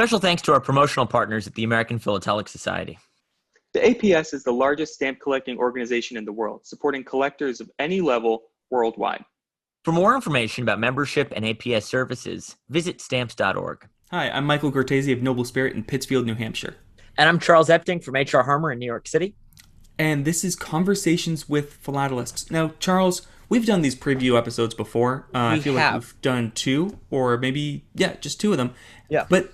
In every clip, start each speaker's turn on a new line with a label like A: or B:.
A: Special thanks to our promotional partners at the American Philatelic Society.
B: The APS is the largest stamp collecting organization in the world, supporting collectors of any level worldwide.
A: For more information about membership and APS services, visit stamps.org.
C: Hi, I'm Michael Gortese of NobleSpirit in Pittsfield, New Hampshire.
A: And I'm Charles Epting from H.R. Harmer in New York City.
C: And this is Conversations with Philatelists. Now, Charles, we've done these preview episodes before. I feel like we've done two, or maybe, just two of them.
A: Yeah.
C: But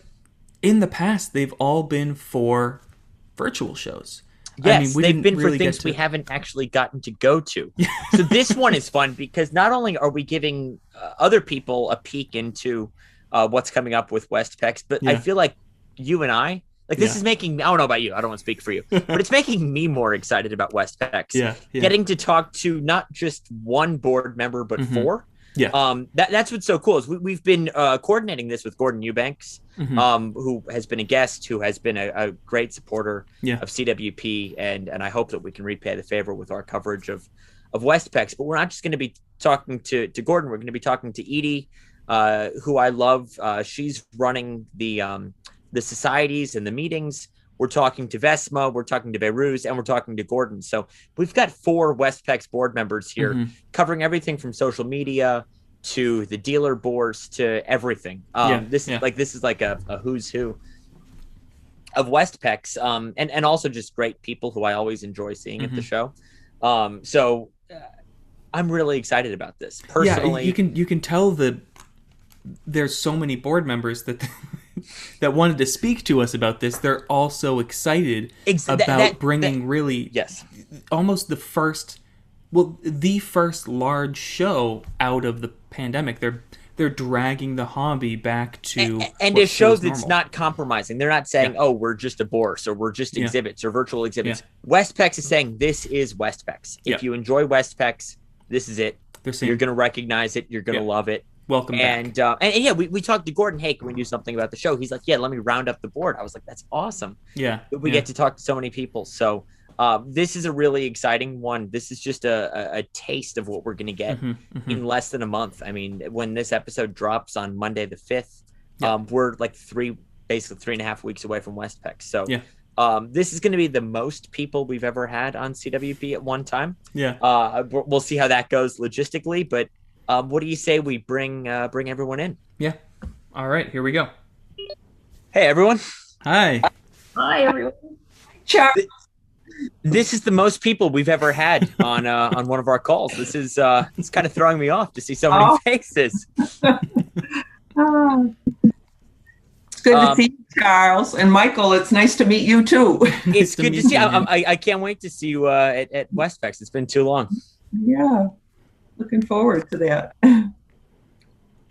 C: in the past, they've all been for virtual shows.
A: Yes, they've been for things we haven't actually gotten to go to. So this one is fun because not only are we giving other people a peek into what's coming up with Westpex, but I feel like you and I, this is making, I don't know about you, I don't want to speak for you, but it's making me more excited about Westpex. Getting to talk to not just one board member, but four. That's what's so cool is we've been coordinating this with Gordon Eubanks, who has been a guest, who has been a great supporter of CWP, and I hope that we can repay the favor with our coverage of Westpex. But we're not just going to be talking to Gordon. We're going to be talking to Edie, who I love. She's running the societies and the meetings. We're talking to Vesma, we're talking to Behruz, and we're talking to Gordon. So we've got four Westpex board members here covering everything from social media to the Dealer Bourse to everything. This is like a who's who of Westpex, and also just great people who I always enjoy seeing at the show. So I'm really excited about this personally.
C: Yeah, you can tell that there's so many board members that that wanted to speak to us about this. They're all so excited about bringing almost the first large show out of the pandemic. They're dragging the hobby back to
A: and it shows it's not compromising. They're not saying, "Oh, we're just a bourse or we're just exhibits or virtual exhibits." Westpex is saying this is Westpex. If you enjoy Westpex, this is it. You're going to recognize it. You're going to love it.
C: Welcome back.
A: We talked to Gordon. Hey, can we do something about the show? He's like, let me round up the board. I was like, that's awesome. We get to talk to so many people. So this is a really exciting one. This is just a taste of what we're going to get in less than a month. I mean, when this episode drops on Monday the 5th, we're like basically 3.5 weeks away from Westpex. So this is going to be the most people we've ever had on CWP at one time. We'll see how that goes logistically, but what do you say we bring everyone in?
C: All right, here we go.
A: Hey, everyone.
C: Hi.
D: Hi, everyone. Charles.
A: This is the most people we've ever had on one of our calls. This is it's kind of throwing me off to see so many faces.
D: It's good to see you, Charles. And Michael, it's nice to meet you, too.
A: It's good to see you. I can't wait to see you at Westpex. It's been too long.
D: Yeah. Looking forward to that.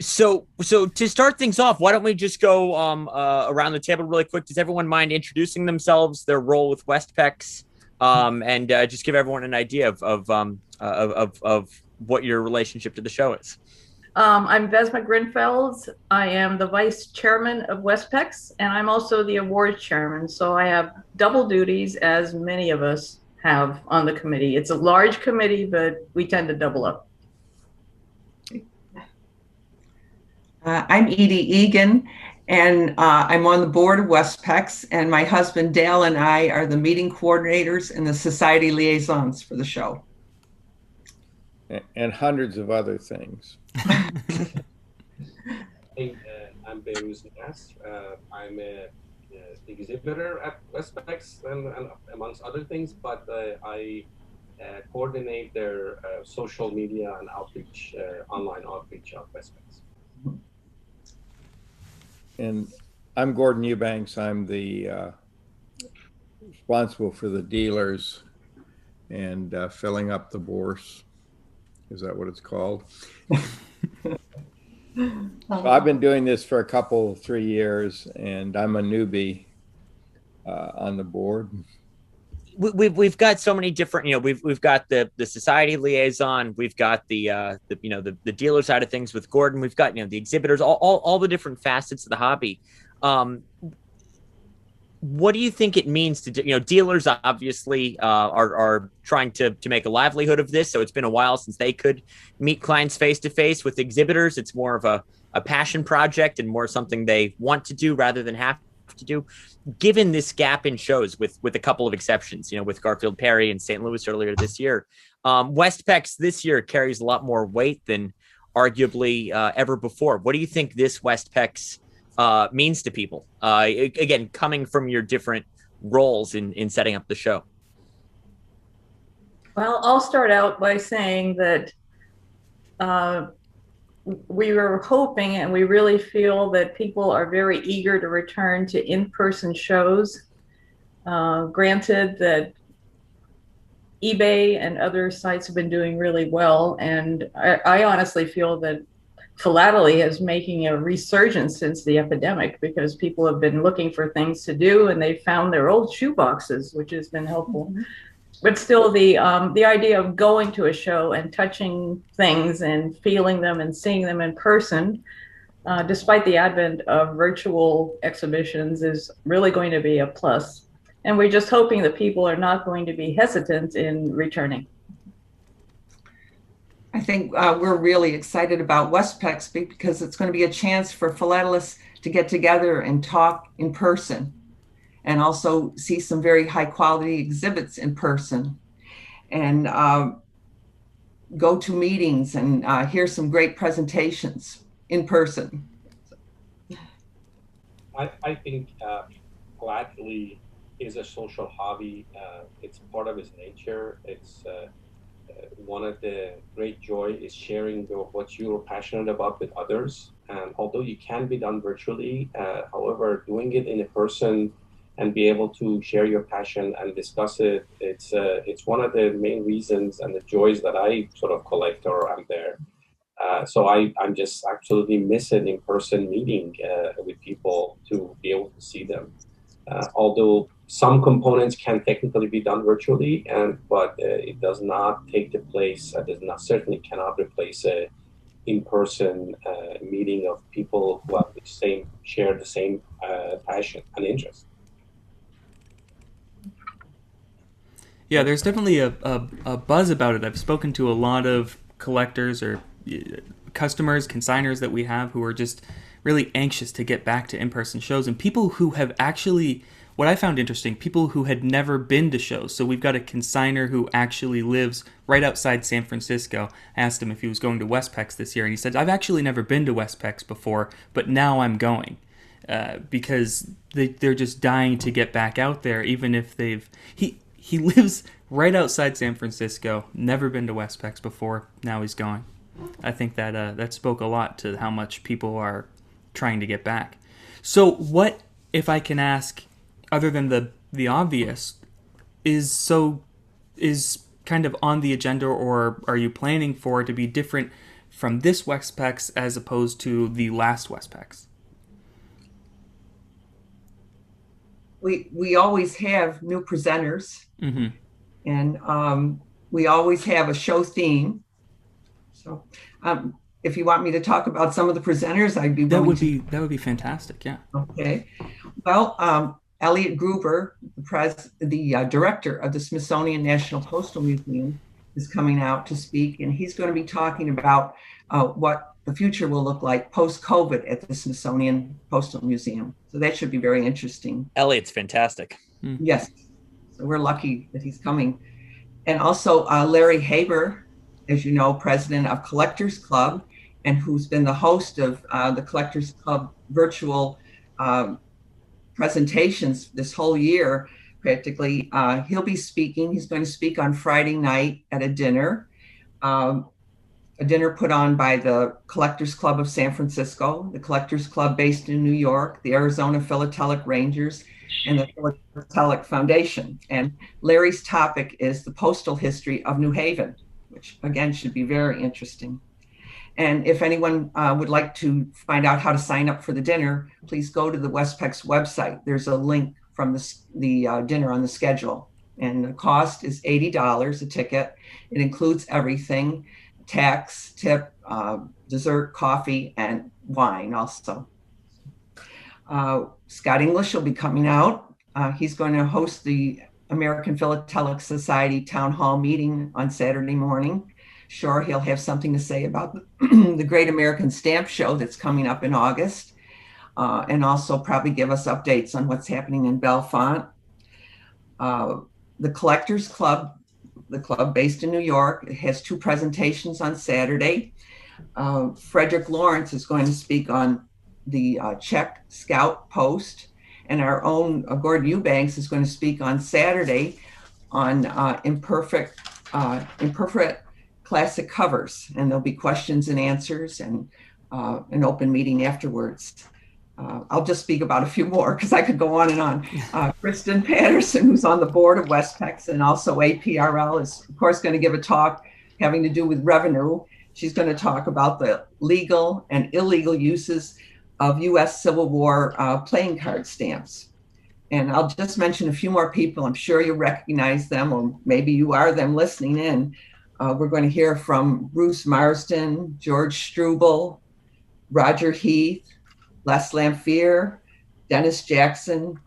A: So to start things off, why don't we just go around the table really quick? Does everyone mind introducing themselves, their role with Westpex, and just give everyone an idea of what your relationship to the show is?
E: I'm Vesma Grinfelds. I am the vice chairman of Westpex, and I'm also the awards chairman. So I have double duties, as many of us have on the committee. It's a large committee, but we tend to double up.
D: I'm Edie Eggen, and I'm on the board of Westpex, and my husband Dale and I are the meeting coordinators and the society liaisons for the show.
F: And hundreds of other things.
G: I'm Behruz Nassre. I'm an exhibitor at Westpex, and amongst other things, but I coordinate their social media and outreach, online outreach of Westpex.
F: And I'm Gordon Eubanks. I'm the responsible for the dealers and filling up the bourse. Is that what it's called? So I've been doing this for 3 years, and I'm a newbie on the board.
A: We've got so many different, we've got the society liaison, we've got the dealer side of things with Gordon, we've got the exhibitors, all the different facets of the hobby. What do you think it means to dealers obviously are trying to make a livelihood of this, so it's been a while since they could meet clients face to face. With exhibitors, it's more of a a passion project and more something they want to do rather than have to do. Given this gap in shows, with a couple of exceptions, with Garfield Perry and St. Louis earlier this year, Westpex this year carries a lot more weight than arguably ever before. What do you think this Westpex means to people? Again, coming from your different roles in setting up the show.
E: Well, I'll start out by saying that we were hoping, and we really feel that people are very eager to return to in-person shows. Granted that eBay and other sites have been doing really well, and I honestly feel that philately is making a resurgence since the epidemic, because people have been looking for things to do and they found their old shoe boxes, which has been helpful. Mm-hmm. But still, the idea of going to a show and touching things and feeling them and seeing them in person, despite the advent of virtual exhibitions, is really going to be a plus. And we're just hoping that people are not going to be hesitant in returning.
D: I think we're really excited about Westpex because it's going to be a chance for philatelists to get together and talk in person, and also see some very high quality exhibits in person, and go to meetings and hear some great presentations in person.
G: I think philately is a social hobby. It's part of its nature. It's one of the great joy is sharing what you're passionate about with others. And although you can be done virtually, however, doing it in a person and be able to share your passion and discuss it, it's one of the main reasons and the joys that I sort of collect or I'm there. So I'm just absolutely missing in-person meeting with people to be able to see them. Although some components can technically be done virtually, but it does not take the place, certainly cannot replace a in-person meeting of people who have share the same passion and interest.
C: Yeah, there's definitely a buzz about it. I've spoken to a lot of collectors or customers, consigners that we have who are just really anxious to get back to in-person shows, and people who have actually, what I found interesting, people who had never been to shows. So we've got a consignor who actually lives right outside San Francisco. I asked him if he was going to Westpex this year, and he said, I've actually never been to Westpex before, but now I'm going. Because they're just dying to get back out there, even if he lives right outside San Francisco, never been to Westpex before, now he's going. I think that spoke a lot to how much people are trying to get back. So what, if I can ask, other than the obvious, is kind of on the agenda, or are you planning for it to be different from this Westpex as opposed to the last Westpex?
D: We always have new presenters, mm-hmm. and we always have a show theme. So if you want me to talk about some of the presenters, I'd be willing
C: That would be fantastic, yeah.
D: Okay. Well, Elliot Gruber, the director of the Smithsonian National Postal Museum, is coming out to speak, and he's going to be talking about what the future will look like post-COVID at the Smithsonian Postal Museum. So that should be very interesting.
A: Elliot's fantastic.
D: Mm-hmm. Yes. So we're lucky that he's coming. And also Larry Haber, as you know, president of Collectors Club, and who's been the host of the Collectors Club virtual presentations this whole year, practically. He'll be speaking. He's going to speak on Friday night at a dinner put on by the Collectors Club of San Francisco, the Collectors Club based in New York, the Arizona Philatelic Rangers, and the Philatelic Foundation. And Larry's topic is the postal history of New Haven, which again should be very interesting. And if anyone would like to find out how to sign up for the dinner, please go to the Westpex website. There's a link from the dinner on the schedule. And the cost is $80 a ticket. It includes everything: tax, tip, dessert, coffee, and wine also. Scott English will be coming out. He's going to host the American Philatelic Society Town Hall meeting on Saturday morning. sure he'll have something to say about the Great American Stamp Show that's coming up in August, and also probably give us updates on what's happening in Bellefonte. The Collectors Club, the club based in New York, has 2 presentations on Saturday. Frederick Lawrence is going to speak on the Czech Scout Post, and our own Gordon Eubanks is going to speak on Saturday on imperfect classic covers, and there'll be questions and answers and an open meeting afterwards. I'll just speak about a few more because I could go on and on. Kristen Patterson, who's on the board of Westpex and also APRL, is of course going to give a talk having to do with revenue. She's going to talk about the legal and illegal uses of U.S. Civil War playing card stamps. And I'll just mention a few more people. I'm sure you recognize them, or maybe you are them listening in. We're going to hear from Bruce Marsden, George Struble, Roger Heath, Les Lamphere, Dennis Jackson,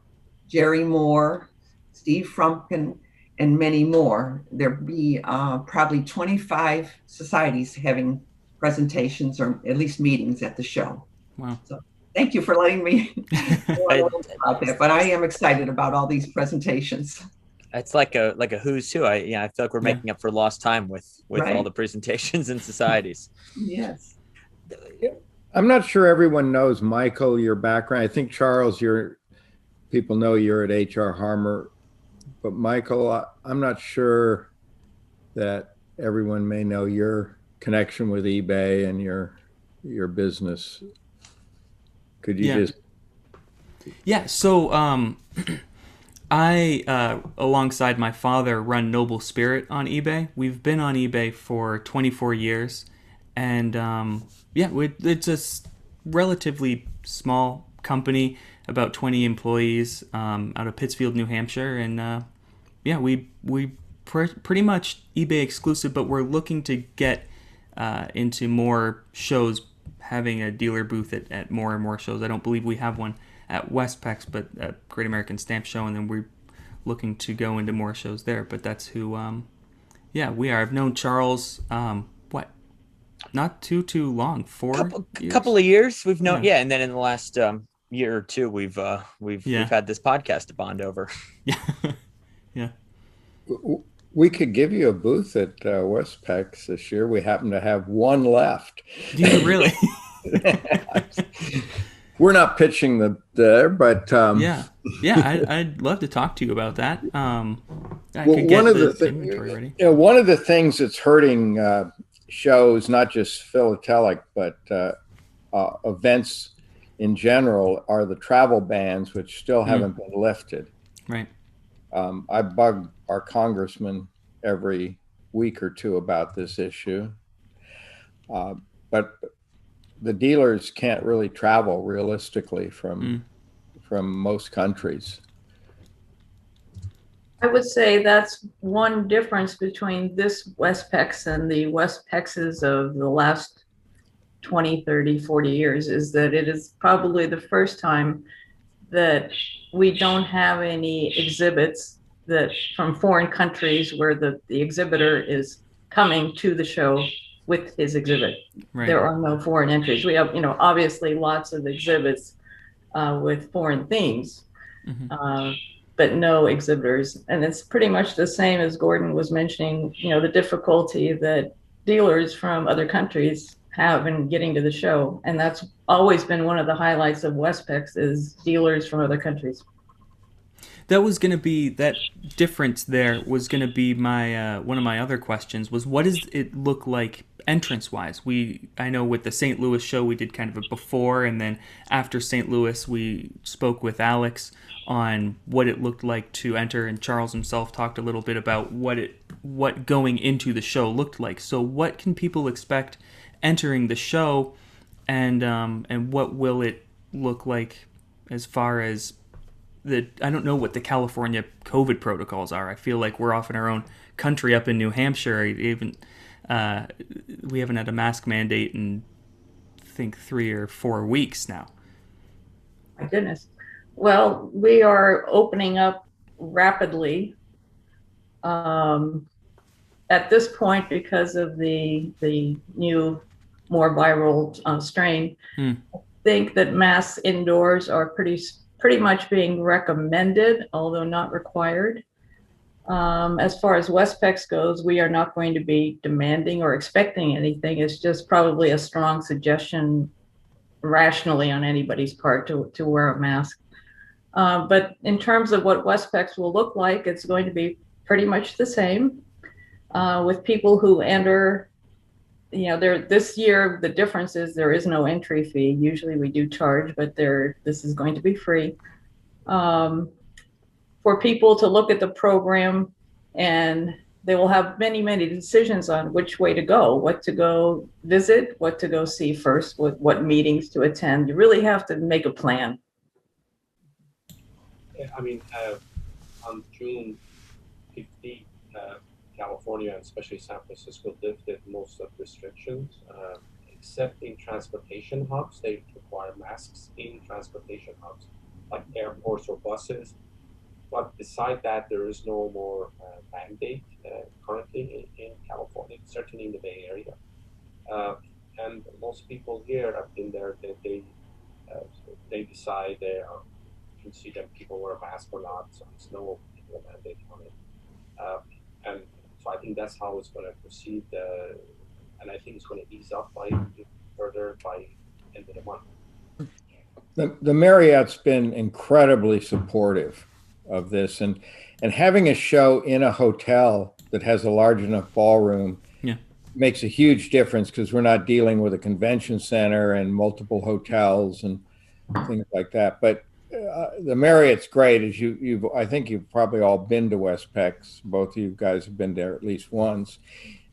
D: Jerry Moore, Steve Frumpkin, and many more. There'll be probably 25 societies having presentations or at least meetings at the show.
C: Wow.
D: So thank you for letting me know about that, but I am excited about all these presentations.
A: It's like a who's who. I feel like we're making up for lost time with
D: Right.
A: all the presentations and societies.
D: Yes.
F: I'm not sure everyone knows, Michael, your background. I think, Charles, people know you're at H.R. Harmer. But Michael, I'm not sure that everyone may know your connection with eBay and your business. Could you just...
C: Yeah, so I, alongside my father, run NobleSpirit on eBay. We've been on eBay for 24 years. And it's a relatively small company, about 20 employees out of Pittsfield, New Hampshire. And we pretty much eBay exclusive, but we're looking to get into more shows, having a dealer booth at more and more shows. I don't believe we have one at Westpex, but at Great American Stamp Show, and then we're looking to go into more shows there. But that's who, we are. I've known Charles, not too long,
A: couple of years we've known, and then in the last year or two we've had this podcast to bond over.
C: Yeah.
F: We could give you a booth at Westpex this year. We happen to have one left.
C: Do you really?
F: We're not pitching there, but
C: I'd love to talk to you about that.
F: One of the things that's hurting shows, not just Philatelic, but events in general, are the travel bans, which still haven't been lifted.
C: Right.
F: I bug our congressman every week or two about this issue, but the dealers can't really travel realistically from most countries.
E: I would say that's one difference between this Westpex and the Westpexes of the last 20, 30, 40 years, is that it is probably the first time that we don't have any exhibits that from foreign countries where the exhibitor is coming to the show with his exhibit.
C: Right.
E: There are no foreign entries. We have, obviously lots of exhibits with foreign themes. But no exhibitors. And it's pretty much the same as Gordon was mentioning, the difficulty that dealers from other countries have in getting to the show. And that's always been one of the highlights of Westpex, is dealers from other countries.
C: That was going to be, that difference there was going to be my one of my other questions, was what does it look like entrance-wise? I know with the St. Louis show we did kind of a before, and then after St. Louis we spoke with Alex on what it looked like to enter, and Charles himself talked a little bit about what going into the show looked like. So what can people expect entering the show, and what will it look like as far as I don't know what the California COVID protocols are. I feel like we're off in our own country up in New Hampshire. Even we haven't had a mask mandate in, I think, 3 or 4 weeks now.
E: My goodness. Well, we are opening up rapidly. at this point, because of the new, more viral strain, I think that masks indoors are pretty much being recommended, although not required. As far as Westpex goes, we are not going to be demanding or expecting anything. It's just probably a strong suggestion rationally on anybody's part to wear a mask. But in terms of what Westpex will look like, it's going to be pretty much the same. With people who enter, this year, the difference is there is no entry fee. Usually we do charge, but this is going to be free. For people to look at the program, and they will have many, many decisions on which way to go, what to go visit, what to go see first, what meetings to attend. You really have to make a plan.
G: I mean, on June 15th, California and especially San Francisco lifted most of restrictions, except in transportation hubs. They require masks in transportation hubs, like airports or buses. But beside that, there is no more mandate currently in California, certainly in the Bay Area. And most people here have been there. They decide you can see that people wear a mask or not, so there's no mandate on it. And so I think that's how it's going to proceed. And I think it's going to ease up further by end of the month.
F: The Marriott's been incredibly supportive of this, and having a show in a hotel that has a large enough ballroom makes a huge difference, because we're not dealing with a convention center and multiple hotels and things like that. But the Marriott's great. As I think you've probably all been to Westpex. Both of you guys have been there at least once.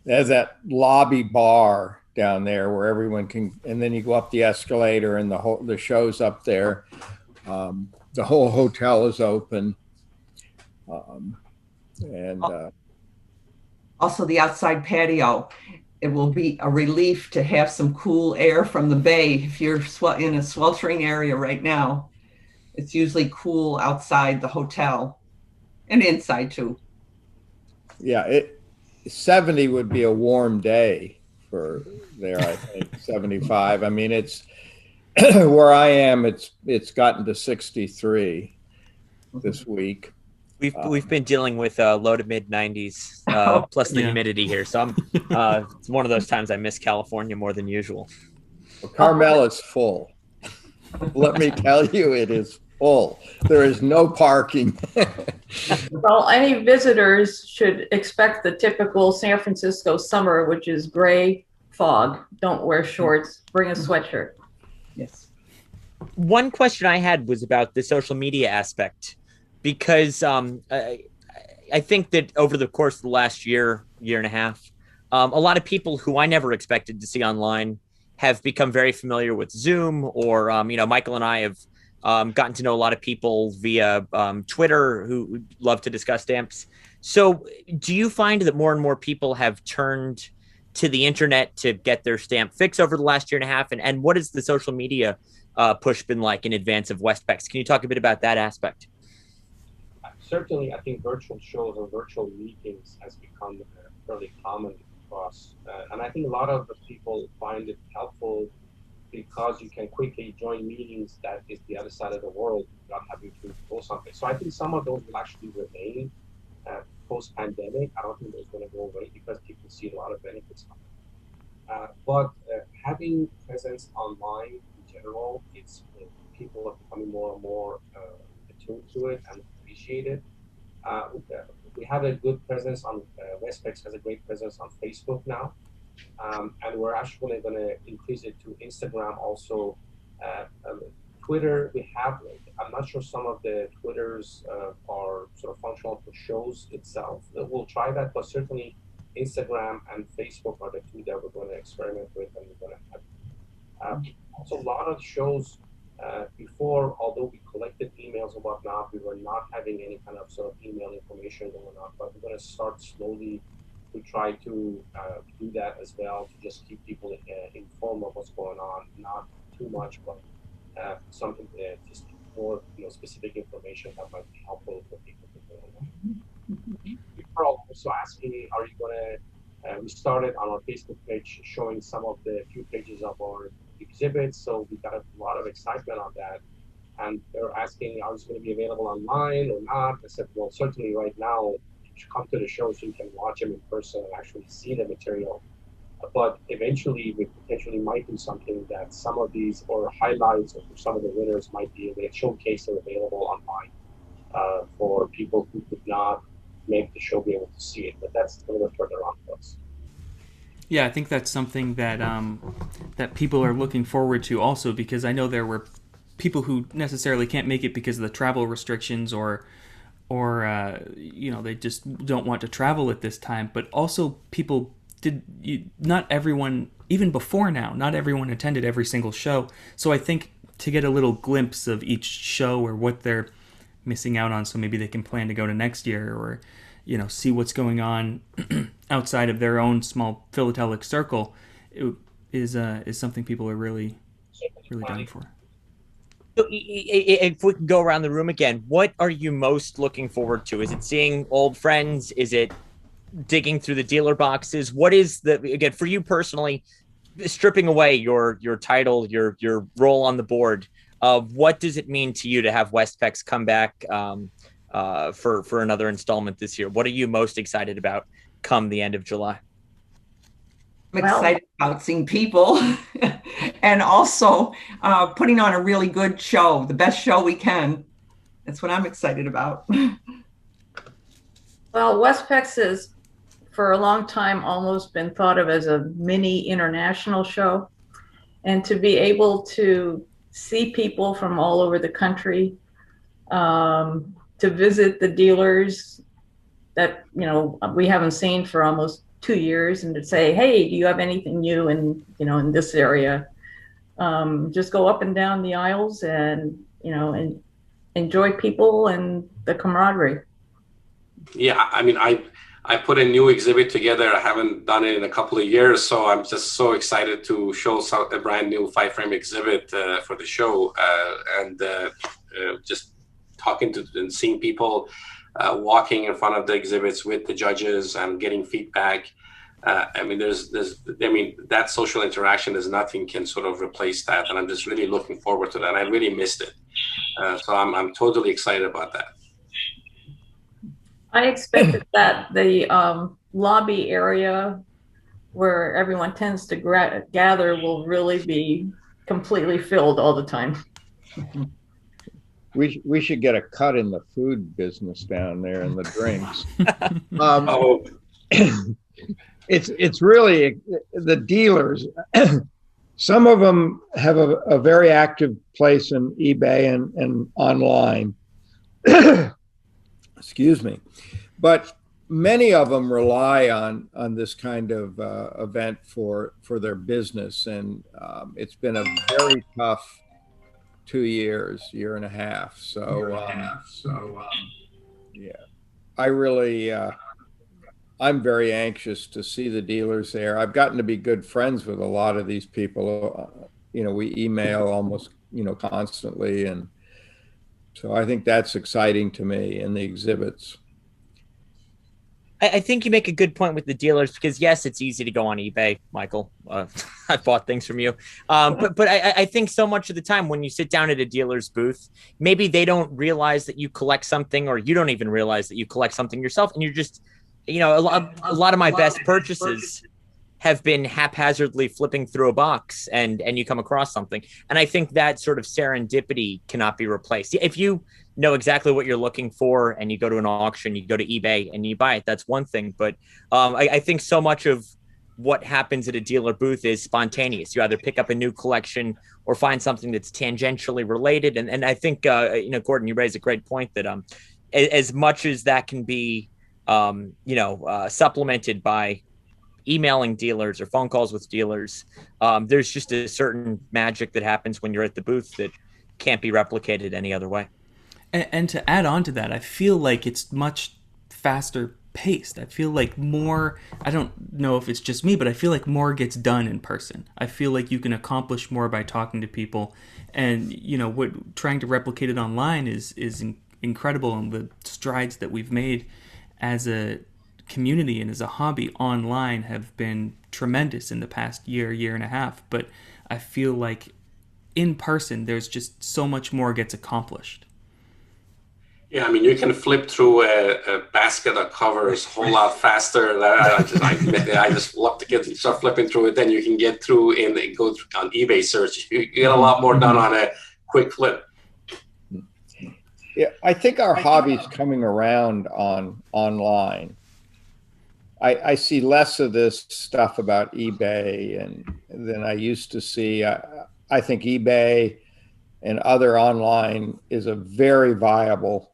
F: There's that lobby bar down there where everyone can, and then you go up the escalator and the show's up there. The whole hotel is open.
D: Also the outside patio, it will be a relief to have some cool air from the bay. If you're in a sweltering area right now, it's usually cool outside the hotel and inside too.
F: Yeah, 70 would be a warm day for there, I think. 75. I mean, it's where I am, it's gotten to 63 this week.
A: We've been dealing with low to mid 90s plus the humidity here, so it's one of those times I miss California more than usual.
F: Well, Carmel is full. Let me tell you, it is full. There is no parking.
E: Well, any visitors should expect the typical San Francisco summer, which is gray fog. Don't wear shorts. Bring a sweatshirt.
D: Yes.
A: One question I had was about the social media aspect, because I think that over the course of the last year and a half, a lot of people who I never expected to see online have become very familiar with Zoom, or Michael and I have gotten to know a lot of people via Twitter who love to discuss stamps. So do you find that more and more people have turned to the internet to get their stamp fix over the last year and a half? And what has the social media push been like in advance of Westpex? Can you talk a bit about that aspect?
G: Certainly, I think virtual shows or virtual meetings has become fairly common across. And I think a lot of the people find it helpful because you can quickly join meetings that is the other side of the world without having to go something. So I think some of those will actually remain post-pandemic. I don't think those are going to go away because people see a lot of benefits from it. But having presence online in general, people are becoming more and more attuned to it and appreciate it. We have a good presence on Westpex has a great presence on Facebook now. And we're actually going to increase it to Instagram also. Twitter, I'm not sure some of the Twitters are sort of functional for shows itself. We'll try that, but certainly Instagram and Facebook are the two that we're going to experiment with, and we're going to have. Also, a lot of shows before, although we collected emails and whatnot, we were not having any kind of sort of email information going on, but we're going to start slowly to try to do that as well, to just keep people informed of what's going on, not too much, but something just more specific information that might be helpful for people to know. We are also also asking, are you going to, we started on our Facebook page showing some of the few pages of our exhibits. So we got a lot of excitement on that. And they're asking, are these going to be available online or not? I said, well, certainly right now, you should come to the show so you can watch them in person and actually see the material. But eventually, we potentially might do something that some of these, or highlights of some of the winners might be able to showcase are available online for people who could not make the show be able to see it. But that's a little bit further on for us.
C: Yeah, I think that's something that that people are looking forward to also, because I know there were people who necessarily can't make it because of the travel restrictions or they just don't want to travel at this time. But also people not everyone, even before now, not everyone attended every single show. So I think to get a little glimpse of each show or what they're missing out on, so maybe they can plan to go to next year or, see what's going on outside of their own small philatelic circle, is something people are really dying for.
A: So if we can go around the room again, what are you most looking forward to? Is it seeing old friends? Is it digging through the dealer boxes? What is again, for you personally, stripping away your title, your role on the board, what does it mean to you to have Westpex come back for another installment this year? What are you most excited about come the end of July?
D: I'm excited about seeing people and also putting on a really good show, the best show we can. That's what I'm excited about.
E: Well, Westpex has for a long time almost been thought of as a mini international show. And to be able to see people from all over the country, to visit the dealers that, we haven't seen for almost 2 years, and to say, hey, do you have anything new in this area? Just go up and down the aisles and enjoy people and the camaraderie.
G: Yeah, I mean, I put a new exhibit together. I haven't done it in a couple of years, so I'm just so excited to show a brand new 5-frame exhibit for the show, and just talking to and seeing people walking in front of the exhibits with the judges and getting feedback. I mean, that social interaction is nothing can sort of replace that, and I'm just really looking forward to that. I really missed it, so I'm totally excited about that.
E: I expected that the lobby area where everyone tends to gather will really be completely filled all the time.
F: We should get a cut in the food business down there and the drinks. It's really the dealers. Some of them have a very active place in eBay and online. Excuse me. But many of them rely on this kind of event for their business. And it's been a very tough 2 years, year and a half. So, yeah, I really, I'm very anxious to see the dealers there. I've gotten to be good friends with a lot of these people. We email almost, constantly. And so I think that's exciting to me in the exhibits.
A: I think you make a good point with the dealers, because yes, it's easy to go on eBay, Michael. I've bought things from you. But I think so much of the time when you sit down at a dealer's booth, maybe they don't realize that you collect something, or you don't even realize that you collect something yourself. And you're just, a lot of my best purchases have been haphazardly flipping through a box and you come across something. And I think that sort of serendipity cannot be replaced. If you know exactly what you're looking for and you go to an auction, you go to eBay and you buy it, that's one thing. But I think so much of what happens at a dealer booth is spontaneous. You either pick up a new collection or find something that's tangentially related. And I think, Gordon, you raise a great point that as much as that can be, supplemented by emailing dealers or phone calls with dealers, there's just a certain magic that happens when you're at the booth that can't be replicated any other way.
C: And to add on to that, I feel like it's much faster paced. I feel like more, I don't know if it's just me, but I feel like more gets done in person. I feel like you can accomplish more by talking to people, and trying to replicate it online is incredible, and the strides that we've made as a community and as a hobby online have been tremendous in the past year and a half. But I feel like in person, there's just so much more gets accomplished.
G: Yeah, I mean, you can flip through a basket of covers a whole lot faster. I just love to start flipping through it. Then you can get through and go on eBay search. You get a lot more done on a quick flip.
F: Yeah, I think our hobby's coming around online. I see less of this stuff about eBay than I used to see. I think eBay and other online is a very viable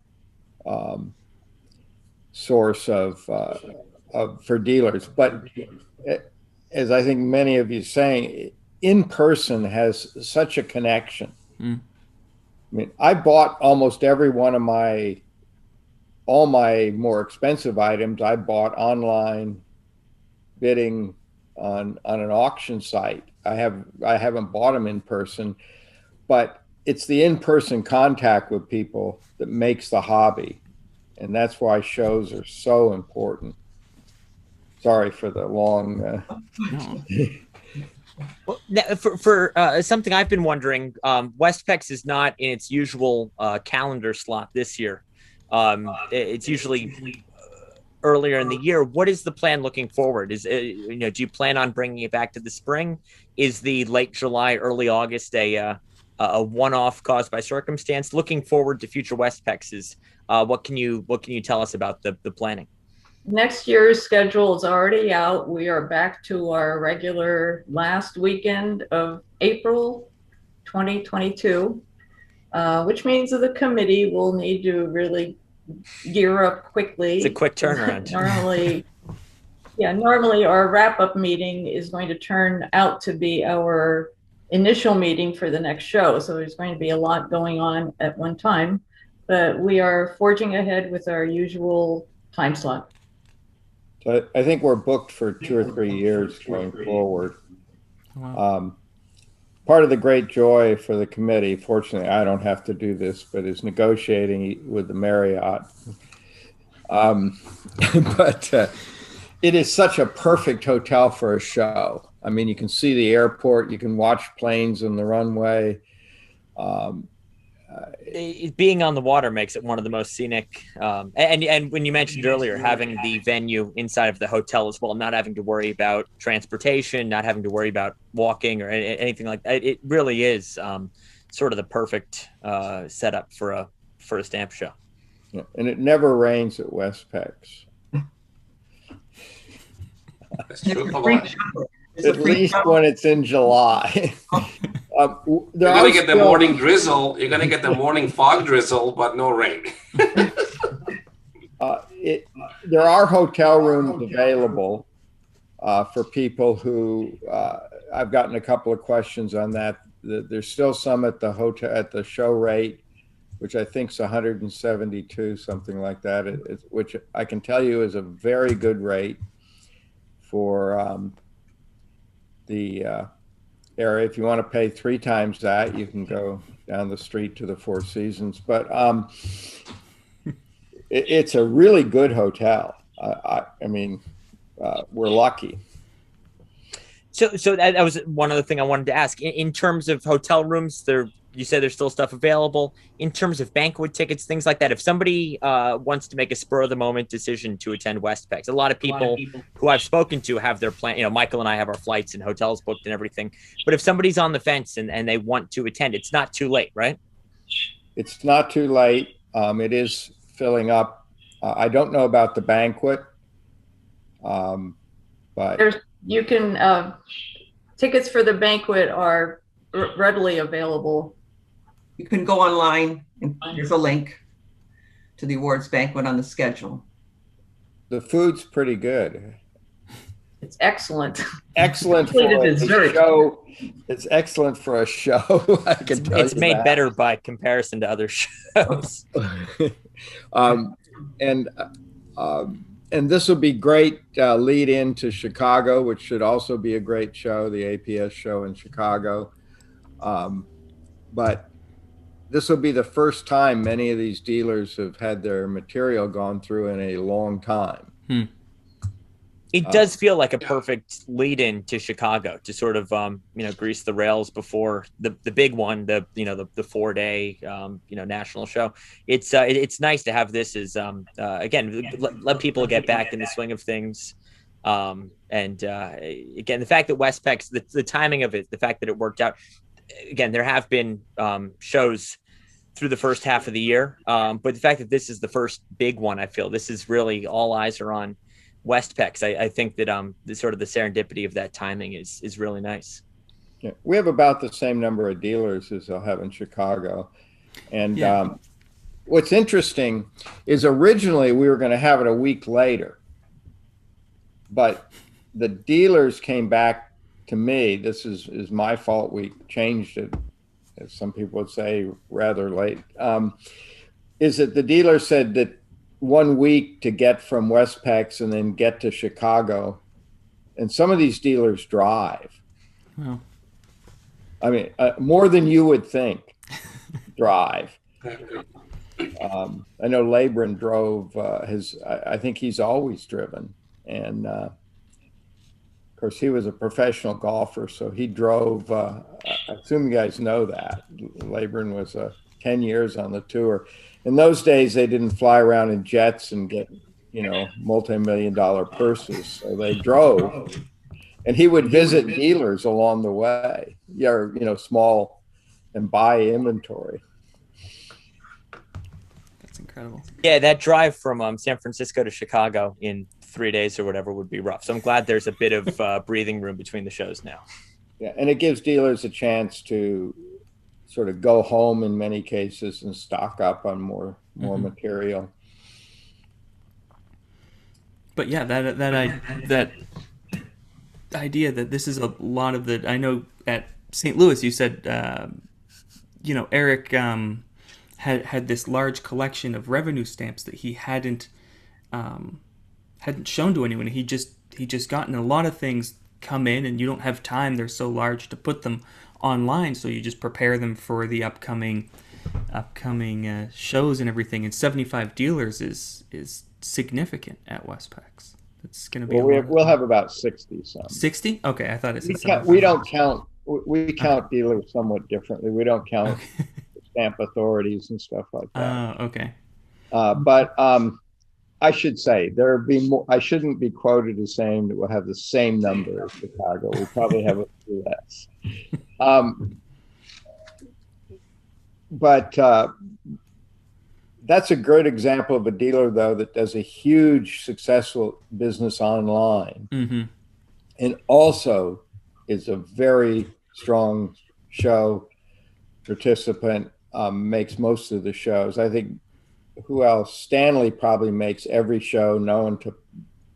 F: source of for dealers. But as I think many of you saying, in person has such a connection. I mean, I bought almost every one of all my more expensive items. I bought online, bidding on an auction site. I haven't bought them in person, but it's the in-person contact with people that makes the hobby, and that's why shows are so important. Sorry for the long.
A: Well, for something I've been wondering, Westpex is not in its usual calendar slot this year. It's usually earlier in the year. What is the plan looking forward? Do you plan on bringing it back to the spring? Is the late July, early August a one-off caused by circumstance? Looking forward to future Westpexes, what can you tell us about the planning?
E: Next year's schedule is already out. We are back to our regular last weekend of April 2022, which means that the committee will need to really gear up quickly.
A: It's a quick turnaround.
E: Normally our wrap-up meeting is going to turn out to be our initial meeting for the next show. So there's going to be a lot going on at one time, but we are forging ahead with our usual time slot.
F: So I think we're booked for 2 or 3 years going forward.
C: Wow.
F: Part of the great joy for the committee, fortunately I don't have to do this, but is negotiating with the Marriott. But it is such a perfect hotel for a show. I mean, you can see the airport, you can watch planes on the runway.
A: Being on the water makes it one of the most scenic. And when you mentioned earlier, having the venue inside of the hotel as well, not having to worry about transportation, not having to worry about walking or anything like that, it really is sort of the perfect setup for a stamp show.
F: Yeah, and it never rains at Westpex.
G: That's true.
F: At least when it's in July.
G: You're going to get the morning drizzle. You're going to get the morning fog drizzle, but no rain.
F: There are hotel rooms available for people who, I've gotten a couple of questions on that. There's still some at the hotel at the show rate, which I think is 172, something like that, which I can tell you is a very good rate for the area. If you want to pay 3 times that, you can go down the street to the Four Seasons. But it's a really good hotel. I mean, we're lucky.
A: So that was one other thing I wanted to ask. In terms of hotel rooms, you say there's still stuff available. In terms of banquet tickets, things like that, if somebody wants to make a spur-of-the-moment decision to attend Westpex, a lot of people who I've spoken to have their plan. Michael and I have our flights and hotels booked and everything. But if somebody's on the fence and they want to attend, it's not too late, right?
F: It's not too late. It is filling up. I don't know about the banquet, but
E: you can tickets for the banquet are readily available.
D: You can go online and there's a link to the awards banquet on the schedule.
F: The food's pretty good.
E: It's excellent.
F: Excellent for a show. It's excellent for a show. I can tell you
A: it's made better by comparison to other shows.
F: And this will be great lead into Chicago, which should also be a great show, the APS show in Chicago. But this will be the first time many of these dealers have had their material gone through in a long time.
A: It does feel like a perfect lead-in to Chicago to sort of grease the rails before the big one, the 4-day national show. It's nice to have this as again let people get back in the swing of things, and again the fact that Westpex, the timing of it, the fact that it worked out. Again, there have been shows through the first half of the year, but the fact that this is the first big one, I feel this is really all eyes are on Westpex. I think that the sort of the serendipity of that timing is really nice.
F: Yeah, we have about the same number of dealers as they'll have in Chicago, and what's interesting is originally we were going to have it a week later, but the dealers came back to me. This is my fault. We changed it, as some people would say, rather late. Is that the dealer said that 1 week to get from Westpex and then get to Chicago, and some of these dealers drive.
C: Wow.
F: I mean, more than you would think. Drive. I know Labron drove I think he's always driven, and of course he was a professional golfer, so he drove. I assume you guys know that Labron was 10 years on the tour. In those days, they didn't fly around in jets and get, multi-million-dollar purses. So they drove, and he would visit dealers along the way, small, and buy inventory.
C: That's incredible.
A: Yeah, that drive from San Francisco to Chicago in 3 days or whatever would be rough. So I'm glad there's a bit of breathing room between the shows now.
F: Yeah, and it gives dealers a chance to sort of go home in many cases and stock up on more material.
C: But yeah, that idea that this is a lot of the, I know at St. Louis you said Eric had this large collection of revenue stamps that he hadn't shown to anyone. He just gotten a lot of things come in, and you don't have time, they're so large, to put them online, so you just prepare them for the upcoming shows and everything. And 75 dealers is significant at Westpex. It's going to be
F: we'll have about 60 some.
C: 60? Okay, I thought it said
F: we don't count. We count dealers somewhat differently. We don't count stamp authorities and stuff like that.
C: Okay.
F: But I should say there be more. I shouldn't be quoted as saying that we'll have the same number as Chicago. We probably have a few less. But that's a great example of a dealer, though, that does a huge successful business online, and also is a very strong show participant. Makes most of the shows. I think. Who else? Stanley probably makes every show known to,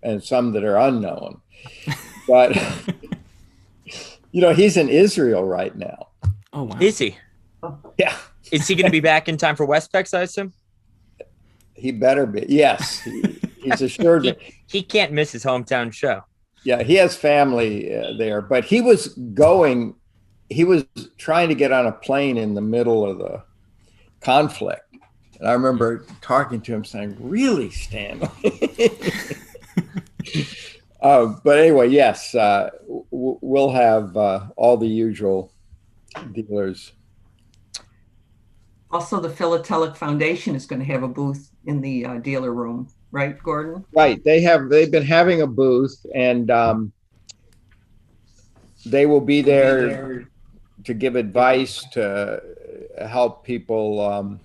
F: and some that are unknown. But he's in Israel right now.
C: Oh wow!
A: Is he?
F: Yeah.
A: Is he going to be back in time for Westpex, I assume?
F: He better be. Yes, he's assured me.
A: He can't miss his hometown show.
F: Yeah, he has family there, but he was trying to get on a plane in the middle of the conflict. And I remember talking to him saying, "Really, Stanley?" But anyway, yes, we'll have all the usual dealers.
D: Also, the Philatelic Foundation is going to have a booth in the dealer room, right, Gordon?
F: Right. They've been having a booth, and they will be there to give advice, to help people.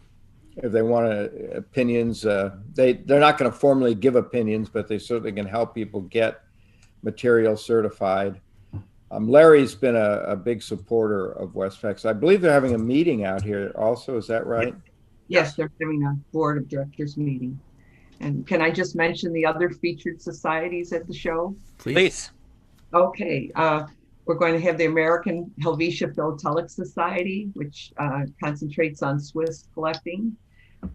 F: If they want opinions, they're not going to formally give opinions, but they certainly can help people get material certified. Larry's been a big supporter of Westpex. I believe they're having a meeting out here also. Is that right?
D: Yes, they're having a board of directors meeting. And can I just mention the other featured societies at the show?
A: Please.
D: Okay. We're going to have the American Helvetia Philatelic Society, which concentrates on Swiss collecting,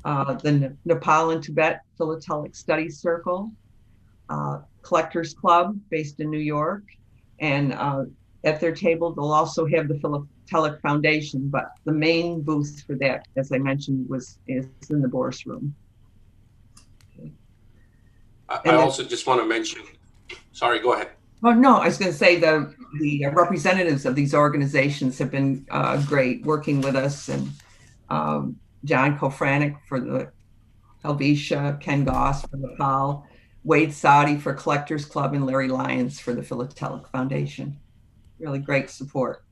D: the Nepal and Tibet Philatelic Studies Circle, Collectors Club based in New York, and at their table they'll also have the Philatelic Foundation, but the main booth for that, as I mentioned, is in the Bourse room.
G: I also just want to mention, Sorry, go ahead.
D: Oh, no, I was going to say the representatives of these organizations have been great working with us, and John Kofranik for the Helvetia, Ken Goss for the PAL, Wade Sadi for Collectors Club, and Larry Lyons for the Philatelic Foundation. Really great support.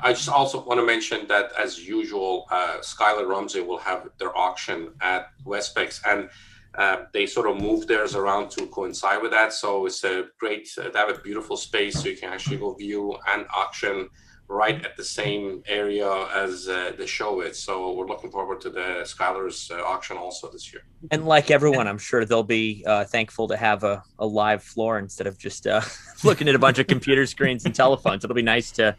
G: I just also want to mention that, as usual, Skylar Rumsey will have their auction at Westpex, and they sort of moved theirs around to coincide with that. So it's a great, they have a beautiful space, so you can actually go view and auction right at the same area as the show is. So we're looking forward to the Skylar's auction also this year. And
A: like everyone, I'm sure they'll be thankful to have a live floor instead of just looking at a bunch of computer screens and telephones. It'll be nice to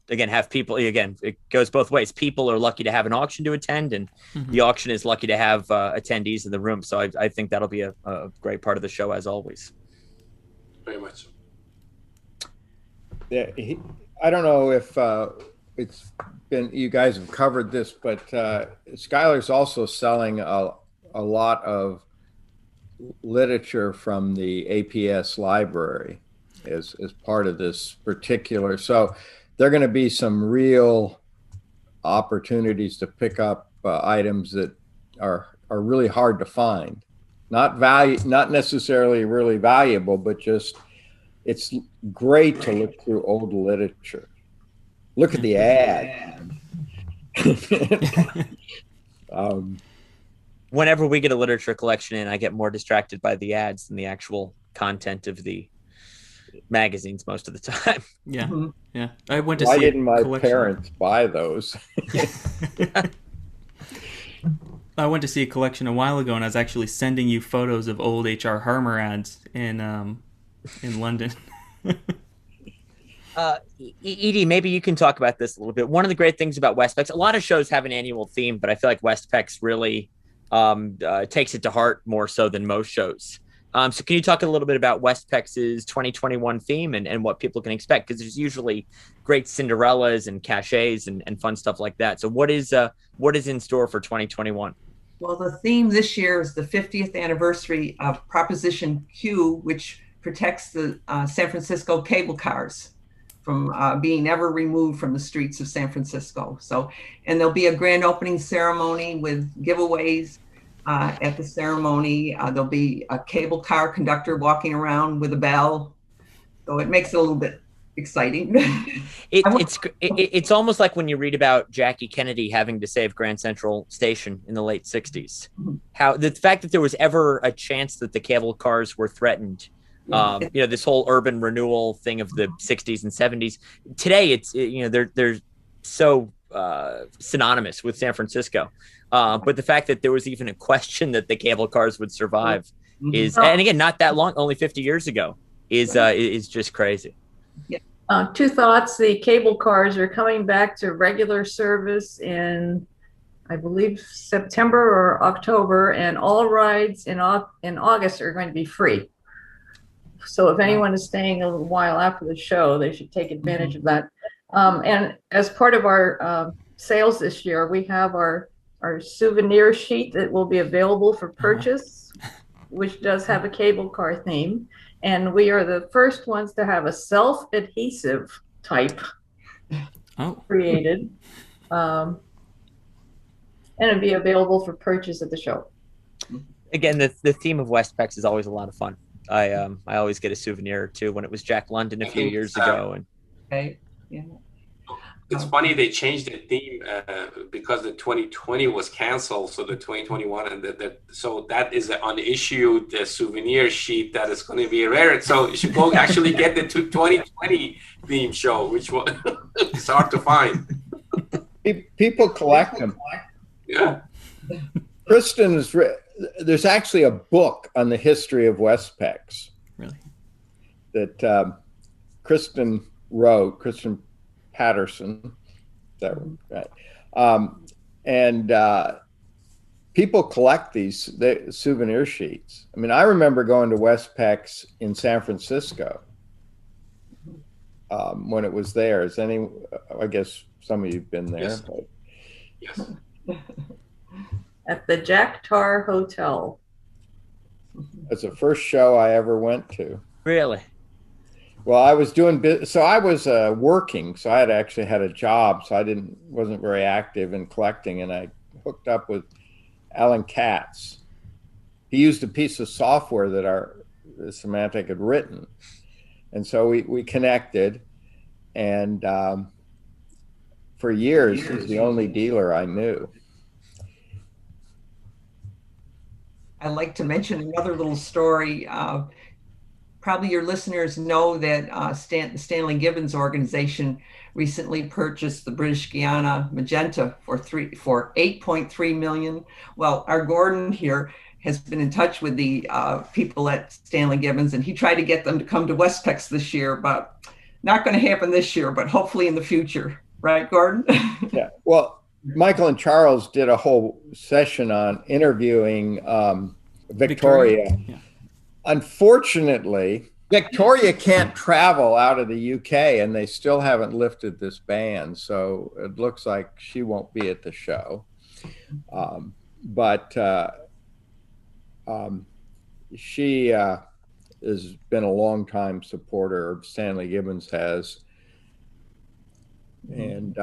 A: again have people. Again, it goes both ways. People are lucky to have an auction to attend, and the auction is lucky to have attendees in the room. So I think that'll be a great part of the show, as always.
G: Very much so.
F: Yeah, I don't know if it's been, you guys have covered this, but Skylar's also selling a lot of literature from the APS library as part of this particular. So there are going to be some real opportunities to pick up items that are really hard to find. Not necessarily really valuable, but just, it's great to look through old literature. Look at the ad.
A: Whenever we get a literature collection in, I get more distracted by the ads than the actual content of the magazines most of the time.
C: Yeah, yeah. I went to
F: Why
C: see.
F: Why didn't my parents buy those?
C: I went to see a collection a while ago, and I was actually sending you photos of old H.R. Harmer ads in London.
A: Edie, maybe you can talk about this a little bit. One of the great things about Westpex, a lot of shows have an annual theme, but I feel like Westpex really takes it to heart more so than most shows. So can you talk a little bit about Westpex's 2021 theme and what people can expect? Because there's usually great Cinderellas and cachets and fun stuff like that. So what is in store for 2021?
D: Well, the theme this year is the 50th anniversary of Proposition Q, which protects the San Francisco cable cars from being ever removed from the streets of San Francisco. So, and there'll be a grand opening ceremony with giveaways at the ceremony. There'll be a cable car conductor walking around with a bell. So it makes it a little bit exciting.
A: It's almost like when you read about Jackie Kennedy having to save Grand Central Station in the late 60s. How the fact that there was ever a chance that the cable cars were threatened. This whole urban renewal thing of the 60s and 70s. Today, it's they're so synonymous with San Francisco. But the fact that there was even a question that the cable cars would survive is, and again, not that long, only 50 years ago, is just crazy.
E: Two thoughts. The cable cars are coming back to regular service in, I believe, September or October, and all rides in August are going to be free. So if anyone is staying a little while after the show, they should take advantage of that. And as part of our sales this year, we have our souvenir sheet that will be available for purchase, which does have a cable car theme. And we are the first ones to have a self-adhesive type created. And it'll be available for purchase at the show.
A: Again, the theme of Westpex is always a lot of fun. I always get a souvenir or two. When it was Jack London a few years ago, and
G: it's funny they changed the theme because the 2020 was canceled, so the 2021 and so that is an unissued souvenir sheet that is going to be rare. So you should go actually get the 2020 theme show, which was it's hard to find.
F: People collect them.
G: Yeah.
F: Kristen there's actually a book on the history of Westpex.
C: Really?
F: That Kristen wrote, Kristen Patterson, is that right? And people collect these souvenir sheets. I mean, I remember going to Westpex in San Francisco when it was there. I guess some of you've been there.
G: Yes.
F: But...
G: Yes.
E: At the Jack Tar Hotel.
F: That's the first show I ever went to.
A: Really?
F: Well, I was working, so I had actually had a job, so I wasn't very active in collecting, and I hooked up with Alan Katz. He used a piece of software that Semantic had written, and so we connected, and for years he was the only dealer I knew.
D: I'd like to mention another little story. Probably your listeners know that the Stanley Gibbons organization recently purchased the British Guiana Magenta for $8.3 million. Well, our Gordon here has been in touch with the people at Stanley Gibbons, and he tried to get them to come to Westpex this year, but not going to happen this year, but hopefully in the future. Right, Gordon?
F: Yeah. Well, Michael and Charles did a whole session on interviewing Victoria. Yeah. Unfortunately, Victoria can't travel out of the UK, and they still haven't lifted this ban. So it looks like she won't be at the show. But she has been a longtime supporter of Stanley Gibbons has. And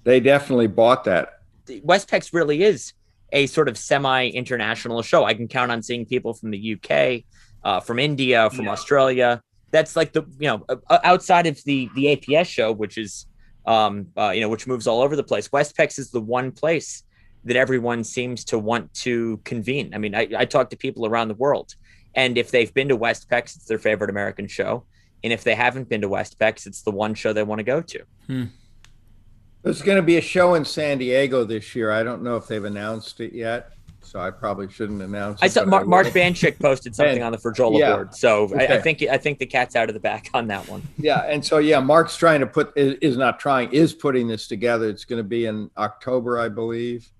F: they definitely bought that.
A: Westpex really is a sort of semi-international show. I can count on seeing people from the UK, from India, from Australia. That's like outside of the APS show, which is, which moves all over the place. Westpex is the one place that everyone seems to want to convene. I mean, I talk to people around the world, and if they've been to Westpex, it's their favorite American show. And if they haven't been to Westpex, it's the one show they want to go to.
F: There's going to be a show in San Diego this year. I don't know if they've announced it yet, so I probably shouldn't announce it.
A: I saw Mark Banchik posted something on the Ferjola board, so okay. I think the cat's out of the bag on that one.
F: Yeah, and so Mark's trying to is putting this together. It's going to be in October, I believe,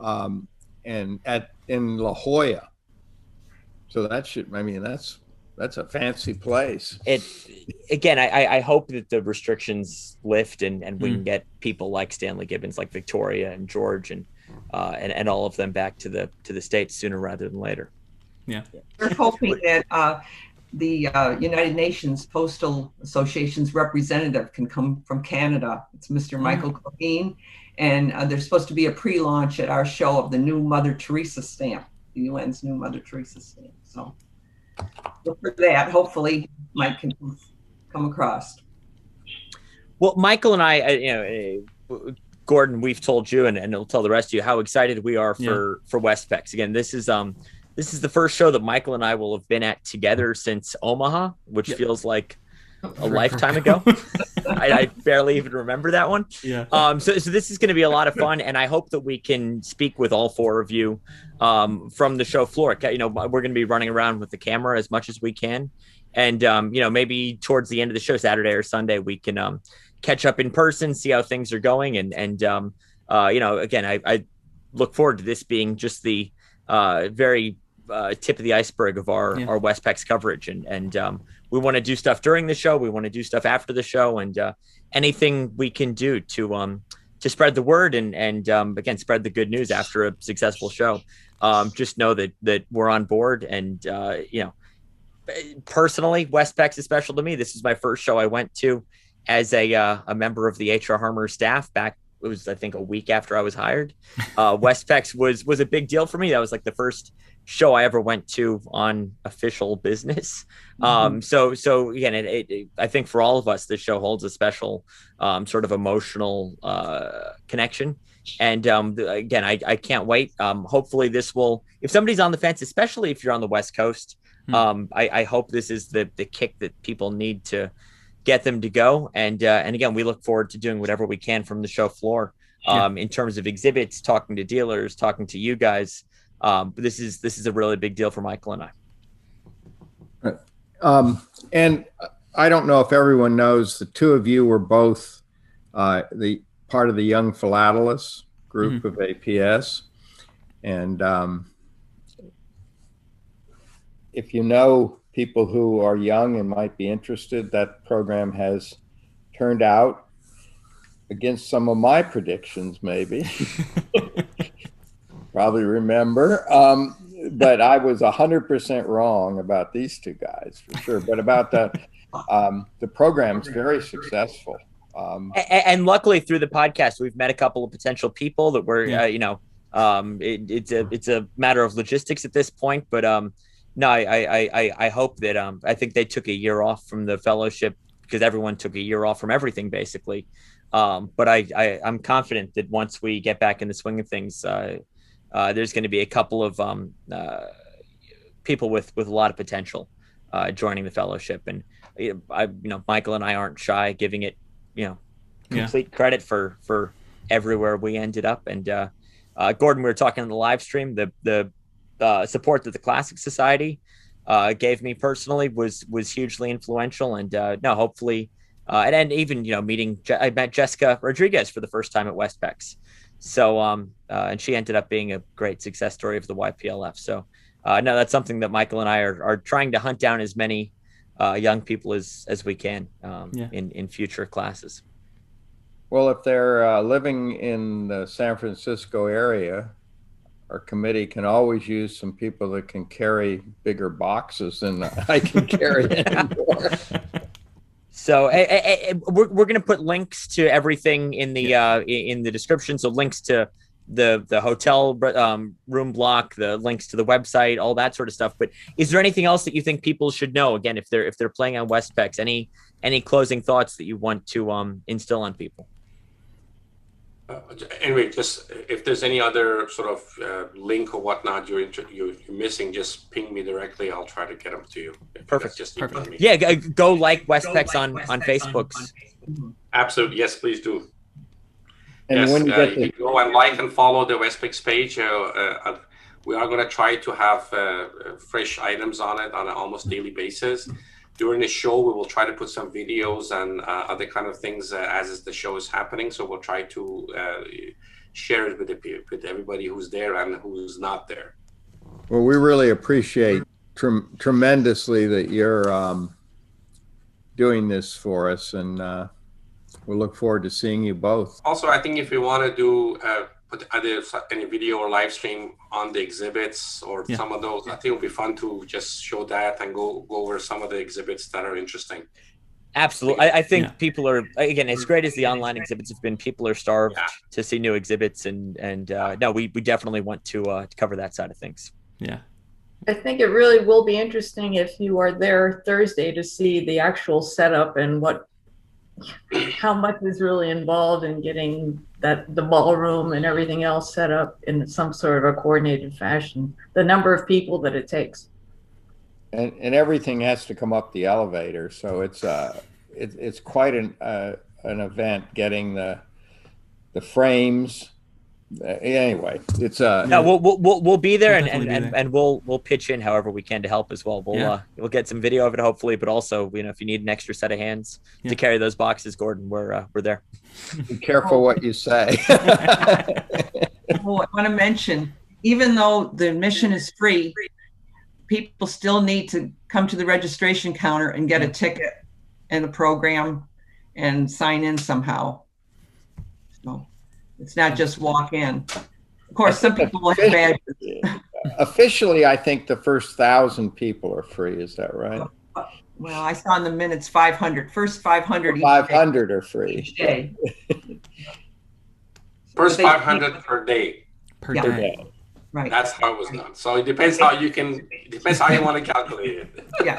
F: and in La Jolla. So that's a fancy place.
A: I hope that the restrictions lift and we can get people like Stanley Gibbons, like Victoria and George and all of them back to the States sooner rather than later.
D: Yeah. We're hoping that the United Nations Postal Association's representative can come from Canada. It's Mr. Michael Cohen, and there's supposed to be a pre-launch at our show of the new Mother Teresa stamp, the UN's new Mother Teresa stamp. So look for that. Hopefully Mike can come across.
A: Well, Michael and I, Gordon, we've told you, and it'll tell the rest of you how excited we are for Westpex. Again, this is the first show that Michael and I will have been at together since Omaha, which feels like a lifetime ago. I barely even remember that one. Yeah. So this is going to be a lot of fun, and I hope that we can speak with all four of you from the show floor. We're going to be running around with the camera as much as we can, and maybe towards the end of the show, Saturday or Sunday, we can catch up in person, see how things are going, and again, I look forward to this being just the very tip of the iceberg of our Westpex coverage, and we want to do stuff during the show. We want to do stuff after the show, and anything we can do to spread the word and again, spread the good news after a successful show. Just know that we're on board, and personally, Westpex is special to me. This is my first show I went to as a member of the HR Harmer staff back. It was, I think, a week after I was hired. Westpex was a big deal for me. That was like the first show I ever went to on official business. So again, I think for all of us, this show holds a special sort of emotional connection. And again, I can't wait. Hopefully this will, if somebody's on the fence, especially if you're on the West Coast, I hope this is the kick that people need to get them to go. And again, we look forward to doing whatever we can from the show floor in terms of exhibits, talking to dealers, talking to you guys. But this is a really big deal for Michael and
F: I. And I don't know if everyone knows, the two of you were both the part of the Young Philatelists group of APS. And if you know people who are young and might be interested, that program has turned out against some of my predictions, maybe. Probably remember. but I was 100% wrong about these two guys for sure. But about the program's very successful.
A: And luckily through the podcast, we've met a couple of potential people that were, it's a matter of logistics at this point. But no, I hope that I think they took a year off from the fellowship because everyone took a year off from everything basically. But I'm confident that once we get back in the swing of things, there's going to be a couple of people with a lot of potential joining the fellowship. And Michael and I aren't shy giving it complete credit for everywhere we ended up. And Gordon, we were talking on the live stream, the support that the Classic Society gave me personally was hugely influential. And hopefully and even I met Jessica Rodriguez for the first time at Westpex. So and she ended up being a great success story of the YPLF. So no, that's something that Michael and I are trying to hunt down as many young people as we can in future classes.
F: Well, if they're living in the San Francisco area, our committee can always use some people that can carry bigger boxes than I can carry anymore.
A: So we're going to put links to everything in the description. So links to the hotel room block, the links to the website, all that sort of stuff. But is there anything else that you think people should know? Again, if they're playing on Westpex, any closing thoughts that you want to instill on people?
G: Anyway, just if there's any other sort of link or whatnot you're missing, just ping me directly. I'll try to get them to you.
A: Perfect.
G: Just
A: Perfect. Yeah, go like Westpex on Facebook.
G: Absolutely. Yes, please do.
F: And
G: yes,
F: when you
G: go and like and follow the Westpex page. We are going to try to have fresh items on it on an almost daily basis. During the show, we will try to put some videos and other kind of things as the show is happening. So we'll try to share it with everybody who's there and who's not there.
F: Well, we really appreciate tremendously that you're doing this for us, and we look forward to seeing you both.
G: Also, I think if you want to do put either any video or live stream on the exhibits or some of those, I think it would be fun to just show that and go over some of the exhibits that are interesting.
A: Absolutely. I think people are, again, as great as the online exhibits have been, people are starved to see new exhibits. And no, we definitely want to cover that side of things.
C: Yeah.
E: I think it really will be interesting if you are there Thursday to see the actual setup and how much is really involved in getting the ballroom and everything else set up in some sort of a coordinated fashion, the number of people that it takes.
F: And everything has to come up the elevator, so it's quite an event getting the frames. Anyway, it's
A: no, we'll be there and we'll pitch in however we can to help as well. We'll get some video of it hopefully, but also if you need an extra set of hands to carry those boxes, Gordon, we're there.
F: Be careful what you say.
D: I want to mention, even though the admission is free, people still need to come to the registration counter and get a ticket and a program and sign in somehow. So it's not just walk in. Of course, some people will have badges.
F: Officially, I think the first 1,000 people are free. Is that right?
D: Well, I saw in the minutes 500. First 500.
F: 500 are free.
D: Each day.
G: First 500 per day.
C: Per day.
D: Right.
G: That's how it was done. So it depends how you want to calculate it.
D: Yeah.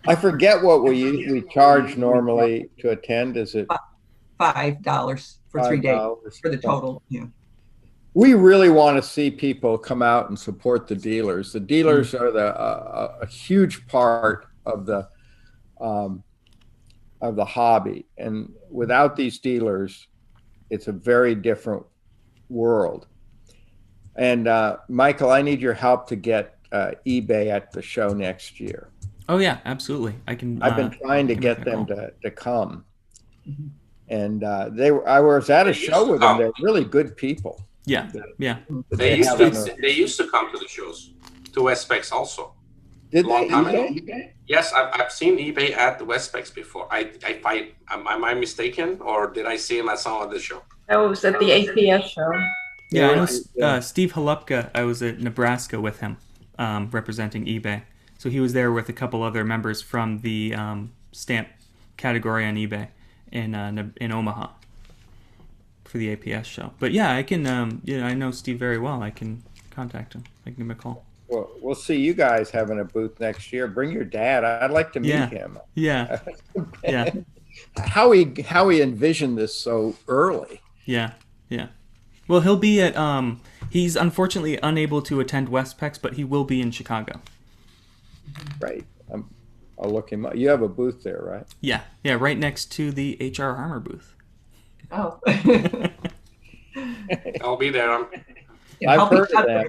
F: I forget what we charge normally to attend. Is it
D: $5 for 3 days for the total? Yeah.
F: We really want to see people come out and support the dealers. The dealers are a huge part of the hobby, and without these dealers, it's a very different world. And Michael, I need your help to get eBay at the show next year.
C: Oh yeah, absolutely. I've
F: been trying to get them to come, and I was at a show with them. They're really good people.
C: Yeah, yeah.
G: They used to come to the shows, to Westpex also.
F: Did
G: long
F: they?
G: Time ago. Yes, I've seen eBay at the Westpex before. Am I mistaken, or did I see him at some other show?
E: That was at the APS show.
C: Yeah, I know Steve Holupka. I was at Nebraska with him, representing eBay. So he was there with a couple other members from the stamp category on eBay in Omaha for the APS show. But yeah, I can. I know Steve very well. I can contact him. I can give him a call.
F: Well, we'll see you guys having a booth next year. Bring your dad. I'd like to meet him.
C: Yeah. Yeah.
F: How he envisioned this so early.
C: Yeah. Yeah. Well, he'll be at. He's unfortunately unable to attend Westpex, but he will be in Chicago.
F: Right. I'll look him up. You have a booth there, right?
C: Yeah. Yeah. Right next to the HR Armor booth.
D: Oh.
G: I'll be there.
F: I've heard of that.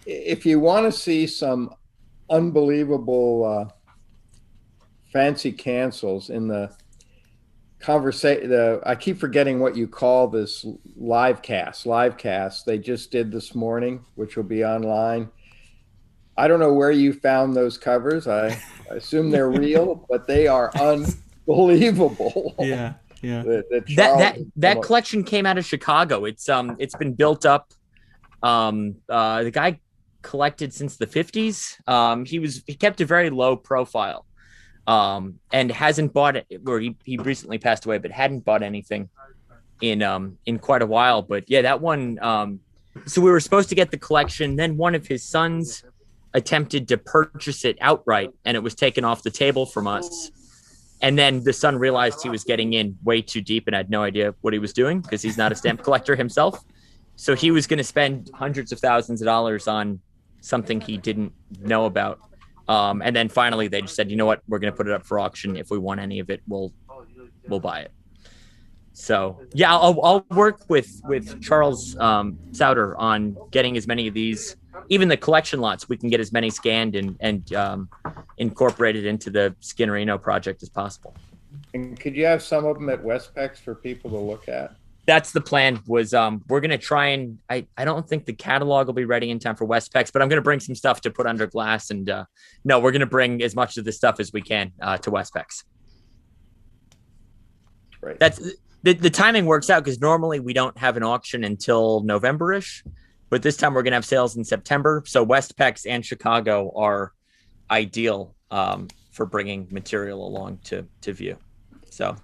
F: If you want to see some unbelievable fancy cancels in the conversation, I keep forgetting what you call this live cast they just did this morning, which will be online. I don't know where you found those covers. I assume they're real, but they are unbelievable.
C: Yeah. Yeah.
A: That collection came out of Chicago. It's been built up. The guy collected since the 50s. He kept a very low profile. And hasn't bought it, or he recently passed away, but hadn't bought anything in quite a while. But yeah, that one. So we were supposed to get the collection. Then one of his sons attempted to purchase it outright, and it was taken off the table from us. And then the son realized he was getting in way too deep and had no idea what he was doing because he's not a stamp collector himself. So he was going to spend hundreds of thousands of dollars on something he didn't know about. And then finally they just said, you know what, we're going to put it up for auction. If we want any of it, we'll buy it. So yeah, I'll work with Charles Souter on getting as many of these, even the collection lots. We can get as many scanned and incorporated into the Skinnerino project as possible.
F: And could you have some of them at Westpex for people to look at?
A: That's the plan. Was we're going to try and I don't think the catalog will be ready in time for Westpex, but I'm going to bring some stuff to put under glass. And no, we're going to bring as much of the stuff as we can to Westpex.
F: Right.
A: That's the timing works out because normally we don't have an auction until November-ish, but this time we're going to have sales in September. So Westpex and Chicago are ideal for bringing material along to view. So.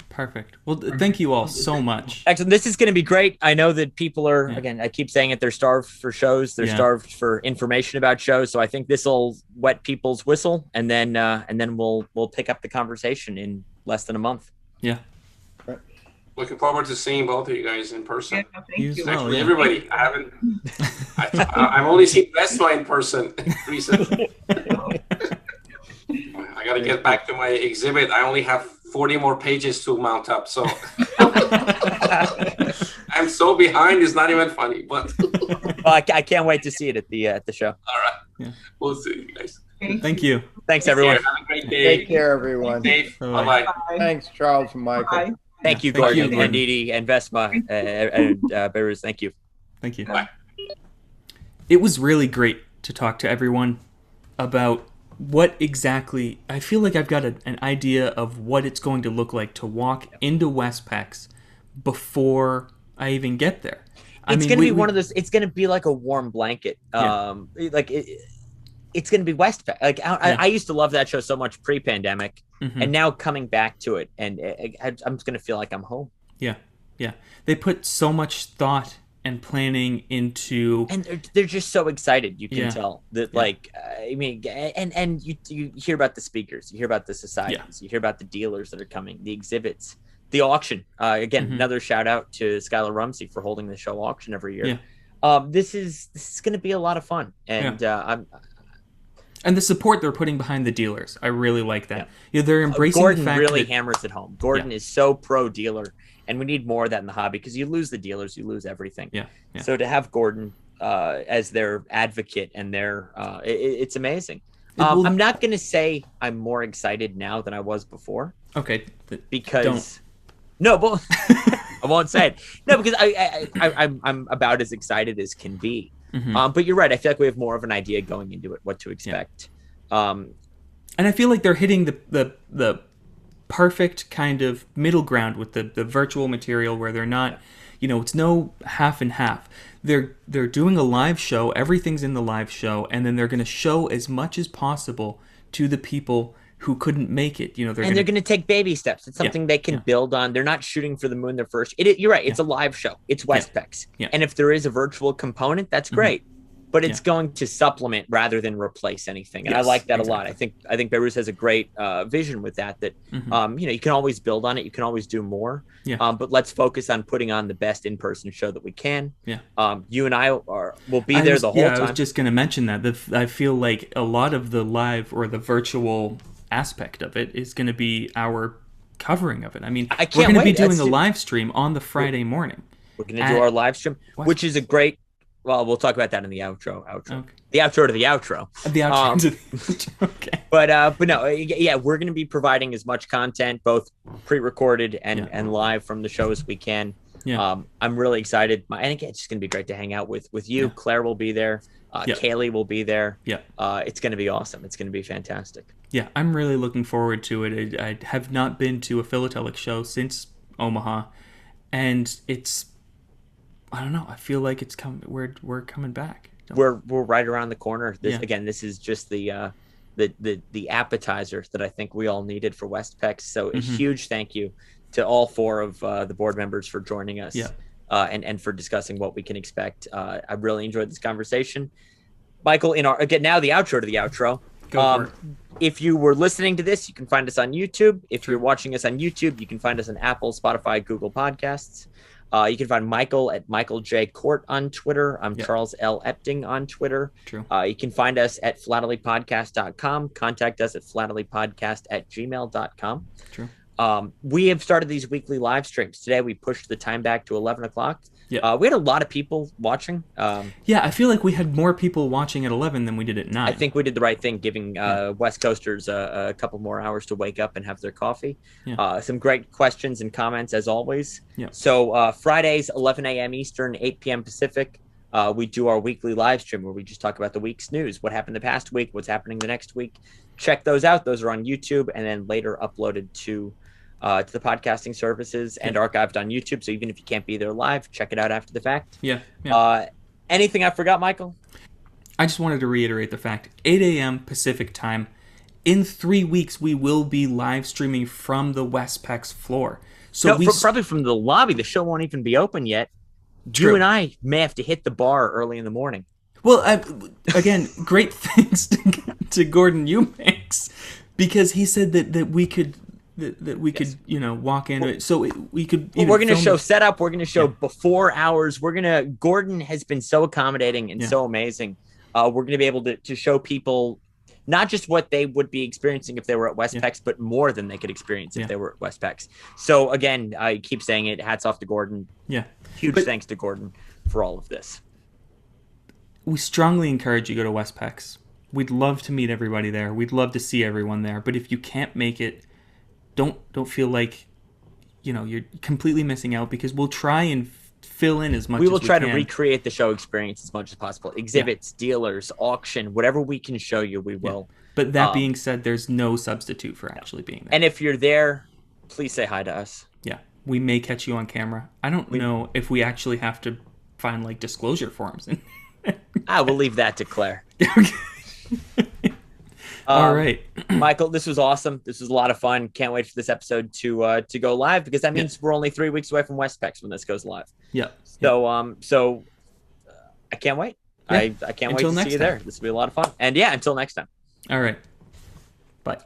C: Perfect. Well, thank you all so much.
A: Excellent. This is going to be great. I know that people are, again, I keep saying it, they're starved for shows. They're starved for information about shows. So I think this will wet people's whistle, and then we'll pick up the conversation in less than a month.
C: Yeah.
F: Right.
G: Looking forward to seeing both of you guys in person.
D: Yeah, thank you.
G: Actually, everybody. I've only seen Vesma in person recently. I got to get back to my exhibit. I only have 40 more pages to mount up, so I'm so behind. It's not even funny, but
A: well, I can't wait to see it at the show.
G: All right,
C: yeah.
G: We'll see you guys.
C: Thank you.
A: Thanks, everyone.
G: Have a great day.
F: Take care, everyone.
G: Bye bye.
F: Thanks, Charles and Michael.
D: Bye.
A: Thank you, Gordon and Edie and Vesma and Behruz. Thank you.
C: Thank you.
G: Bye.
C: It was really great to talk to everyone about what exactly, I feel like I've got an idea of what it's going to look like to walk into Westpex before I even get there.
A: It's going to be one of those, it's going to be like a warm blanket. It's going to be Westpex. Like I used to love that show so much pre-pandemic, and now coming back to it, and I'm just going to feel like I'm home.
C: Yeah. Yeah. They put so much thought and planning into,
A: and they're just so excited. You can tell that, I mean, and you hear about the speakers, you hear about the societies, you hear about the dealers that are coming, the exhibits, the auction. Again, another shout out to Skylar Rumsey for holding the show auction every year. This is going to be a lot of fun, and
C: and the support they're putting behind the dealers, I really like that. They're embracing
A: Gordon
C: the fact
A: really
C: that
A: hammers it home. Gordon is so pro dealer. And we need more of that in the hobby because you lose the dealers, you lose everything.
C: Yeah.
A: So to have Gordon as their advocate and their, it's amazing. I'm not going to say I'm more excited now than I was before.
C: Okay.
A: Because no, but I won't say it. No, because I'm about as excited as can be. But you're right. I feel like we have more of an idea going into it, what to expect.
C: And I feel like they're hitting the perfect kind of middle ground with the virtual material where they're not, it's no half and half. They're doing a live show. Everything's in the live show, and then they're going to show as much as possible to the people who couldn't make it. They're going
A: to take baby steps. It's something they can build on. They're not shooting for the moon. They're first. You're right. It's a live show. It's Westpex. And if there is a virtual component, that's great. But it's going to supplement rather than replace anything. And I like that a lot. I think Behruz has a great vision with that you can always build on it. You can always do more. But let's focus on putting on the best in-person show that we can. You and I will be there the whole time.
C: I was just going to mention that. I feel like a lot of the live or the virtual aspect of it is going to be our covering of it. I mean, we're going to be doing a live stream on the Friday morning.
A: We're going to do our live stream, which is a great... Well, we'll talk about that in the outro. Okay. The outro to the outro.
C: The outro to the outro. Okay.
A: But no, we're going to be providing as much content, both pre-recorded and live from the show as we can. I'm really excited. I think it's just going to be great to hang out with you. Claire will be there. Kaylee will be there. It's going to be awesome. It's going to be fantastic.
C: Yeah, I'm really looking forward to it. I have not been to a Philatelic show since Omaha, and it's... I don't know. I feel like it's coming. We're coming back.
A: We're right around the corner. This is just the appetizer that I think we all needed for Westpex. So a huge thank you to all 4 of the board members for joining us and for discussing what we can expect. I really enjoyed this conversation, Michael. Now the outro to the outro.
C: Go for it.
A: If you were listening to this, you can find us on YouTube. If you're watching us on YouTube, you can find us on Apple, Spotify, Google Podcasts. You can find Michael at Michael J. Court on Twitter. I'm Charles L. Epting on Twitter.
C: True.
A: You can find us at philatelypodcast.com. Contact us at philatelypodcast@gmail.com.
C: True.
A: We have started these weekly live streams. Today, we pushed the time back to 11 o'clock. We had a lot of people watching.
C: I feel like we had more people watching at 11 than we did at 9.
A: I think we did the right thing, giving West Coasters a couple more hours to wake up and have their coffee. Some great questions and comments, as always. So Fridays, 11 a.m. Eastern, 8 p.m. Pacific, we do our weekly live stream where we just talk about the week's news, what happened the past week, what's happening the next week. Check those out. Those are on YouTube and then later uploaded to the podcasting services and archived on YouTube. So even if you can't be there live, check it out after the fact. Anything I forgot, Michael?
C: I just wanted to reiterate the fact, 8 a.m. Pacific time. In 3 weeks, we will be live streaming from the Westpex floor. So
A: probably from the lobby. The show won't even be open yet.
C: True.
A: You and I may have to hit the bar early in the morning.
C: Well, again, great thanks to Gordon Eubanks, because he said that we could... That we could, walk into it. So we could.
A: We're going to show setup. We're going to show before hours. Gordon has been so accommodating and so amazing. We're going to be able to show people not just what they would be experiencing if they were at Westpex, but more than they could experience if they were at Westpex. So again, I keep saying it. Hats off to Gordon. Huge thanks to Gordon for all of this.
C: We strongly encourage you to go to Westpex. We'd love to meet everybody there. We'd love to see everyone there. But if you can't make it, don't feel like you're completely missing out, because we'll try and fill in as much as we can.
A: We will try to recreate the show experience as much as possible. Exhibits, dealers, auction, whatever we can show you, we will.
C: But that being said, there's no substitute for actually being there.
A: And if you're there, please say hi to us.
C: We may catch you on camera. I don't know if we actually have to find disclosure forms.
A: We'll leave that to Claire.
C: All right.
A: Michael, this was awesome. This was a lot of fun. Can't wait for this episode to go live, because that means we're only 3 weeks away from Westpex when this goes live. So I can't wait. I can't wait to see you there. This will be a lot of fun. And until next time.
C: All right. Bye.